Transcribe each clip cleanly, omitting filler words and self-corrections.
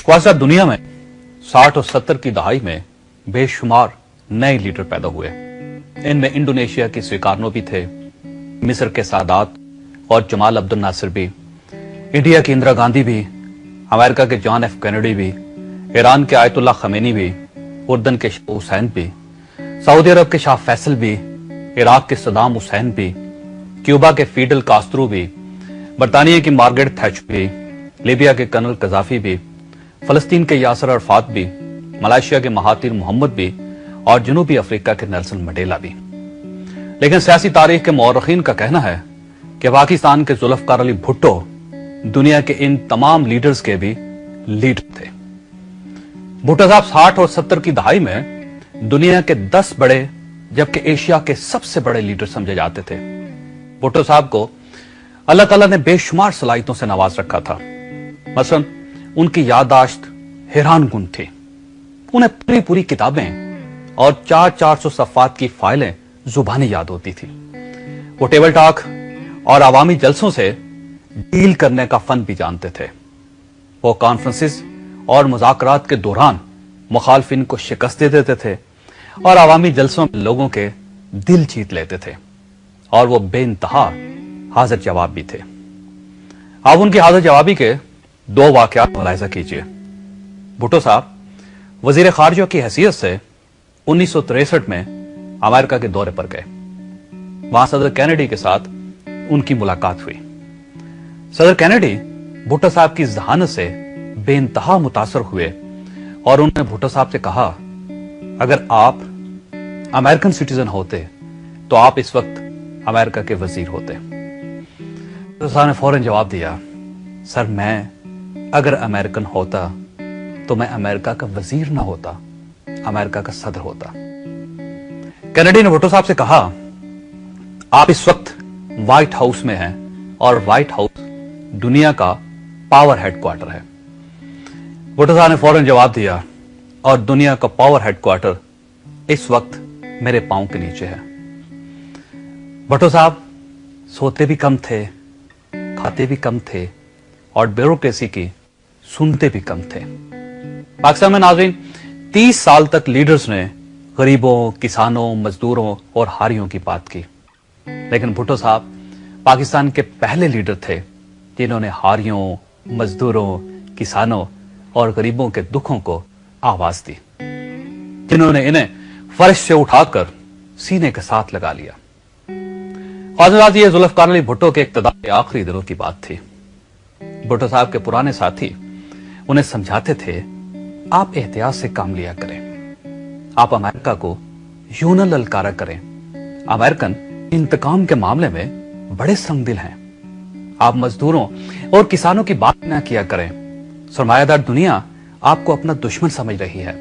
ख्वाजा दुनिया में 60 और 70 की दहाई में बेशुमार नए लीडर पैदा हुए। इनमें इंडोनेशिया के सुकार्नो भी थे, मिस्र के सादात और जमाल अब्दुल नासिर भी, इंडिया की इंदिरा गांधी भी, अमेरिका के जॉन एफ कैनेडी भी, ईरान के आयतुल्लाह खमेनी भी, उर्दन के शाह हुसैन भी, सऊदी अरब के शाह फैसल भी, इराक के सदाम हुसैन भी, क्यूबा के फीडल कास्त्रो भी, बरतानिया की मार्गरेट थैचर भी, लीबिया के कर्नल कजाफी भी, फलस्तीन के यासर अरफात भी, मलेशिया के महातिर मोहम्मद भी और जनूबी अफ्रीका के नेल्सन मंडेला भी। लेकिन सियासी तारीख के मौरखीन का कहना है कि पाकिस्तान के जुल्फकार अली भुट्टो दुनिया के इन तमाम लीडर्स के भी लीडर थे। भुट्टो साहब 60 और 70 की दहाई में दुनिया के 10 बड़े जबकि एशिया के सबसे बड़े लीडर समझे जाते थे। भुट्टो साहब को अल्लाह ताला ने बेशुमार सलाहियतों से नवाज रखा था। मसलन उनकी याददाश्त हैरान कुन थी। उन्हें पूरी पूरी किताबें और 400 सफ़ात की फाइलें जुबानी याद होती थी। वो टेबल टॉक और अवामी जलसों से डील करने का फन भी जानते थे। वो कॉन्फ्रेंसेस और मुज़ाकरात के दौरान मुखालफिन को शिकस्त दे देते थे और अवामी जलसों में लोगों के दिल जीत लेते थे। और वो बेइंतहा हाजिर जवाब भी थे। आप उनकी हाजिर जवाबी के 2 वाकयात मुलाहिजा कीजिए। भुट्टो साहब वजीर खारजा की हैसियत से 1963 में अमेरिका के दौरे पर गए। वहां सदर कैनेडी के साथ उनकी मुलाकात हुई। सदर कैनेडी भुट्टो साहब की जहानत से बेइंतहा मुतासर हुए और उन्होंने भुट्टो साहब से कहा, अगर आप अमेरिकन सिटीजन होते तो आप इस वक्त अमेरिका के वजीर होते। भुट्टो साहब ने फौरन जवाब दिया, सर मैं अगर अमेरिकन होता तो मैं अमेरिका का वजीर ना होता, अमेरिका का सदर होता। कैनेडी ने भुट्टो साहब से कहा, आप इस वक्त व्हाइट हाउस में हैं और व्हाइट हाउस दुनिया का पावर हेडक्वार्टर है। भुट्टो साहब ने फौरन जवाब दिया, और दुनिया का पावर हेडक्वार्टर इस वक्त मेरे पांव के नीचे है। भुट्टो साहब सोते भी कम थे, खाते भी कम थे और ब्यूरोक्रेसी की सुनते भी कम थे। पाकिस्तान में नाज़रीन 30 साल तक लीडर्स ने गरीबों, किसानों, मजदूरों और हारियों की बात की। लेकिन भुट्टो साहब पाकिस्तान के पहले लीडर थे जिन्होंने हारियों, मजदूरों, किसानों और गरीबों के दुखों को आवाज दी, जिन्होंने इन्हें फर्श से उठाकर सीने के साथ लगा लिया। और ये जुल्फकार अली भुट्टो के इक़्तिदार के आखिरी दिनों की बात थी। भुट्टो साहब के पुराने साथी उन्हें समझाते थे, आप एहतियात से काम लिया करें, आप अमेरिका को यूं न ललकारा करें। अमेरिकन इंतकाम के मामले में बड़े संगदिल हैं। आप मजदूरों और किसानों की बात न किया करें। सरमायादार दुनिया आपको अपना दुश्मन समझ रही है।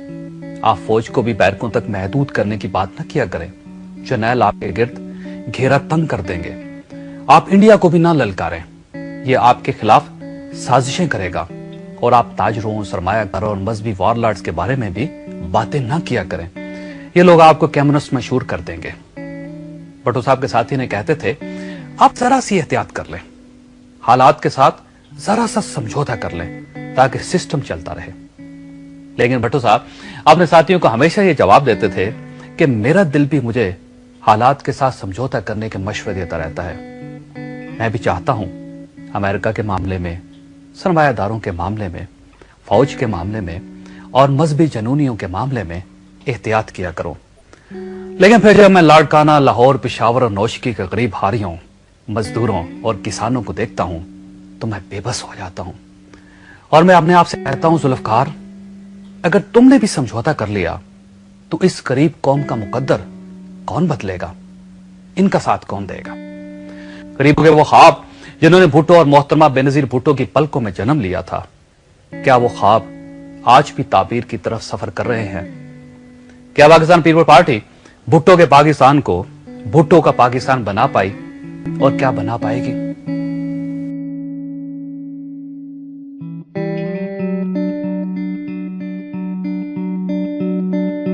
आप फौज को भी बैरकों तक महदूद करने की बात न किया करें। जर्नैल आपके गिर्द घेरा तंग कर देंगे। आप इंडिया को भी ना ललकारें, ये आपके खिलाफ साजिशें करेगा। और आप ताजरों, सरमायादारों और मजहबी वॉरलॉर्ड्स के बारे में भी बातें ना किया करें, ये लोग आपको कम्युनिस्ट मशहूर कर देंगे। भुट्टो साहब के साथी ने कहते थे, आप जरा सी एहतियात कर लें, हालात के साथ जरा सा समझौता कर लें ताकि सिस्टम चलता रहे। लेकिन भुट्टो साहब अपने साथियों को हमेशा ये जवाब देते थे कि मेरा दिल भी मुझे हालात के साथ समझौता करने के मशवरे देता रहता है। मैं भी चाहता हूं अमेरिका के मामले में, सरमायादारों के मामले में, फौज के मामले में और मजहबी जनूनियों के मामले में एहतियात किया करो। लेकिन फिर जब मैं लाड़काना, लाहौर, पेशावर और नौशकी के गरीब हारियों, मजदूरों और किसानों को देखता हूं तो मैं बेबस हो जाता हूं और मैं अपने आप से कहता हूं, जुल्फकार अगर तुमने भी समझौता कर लिया तो इस गरीब कौम का मुकद्दर कौन बदलेगा, इनका साथ कौन देगा। गरीबों के वो ख्वाब जिन्होंने भुट्टो और मोहतरमा बेनजीर भुट्टो की पलकों में जन्म लिया था, क्या वो ख्वाब आज भी ताबीर की तरफ सफर कर रहे हैं? क्या पाकिस्तान पीपल्स पार्टी भुट्टो के पाकिस्तान को भुट्टो का पाकिस्तान बना पाई और क्या बना पाएगी?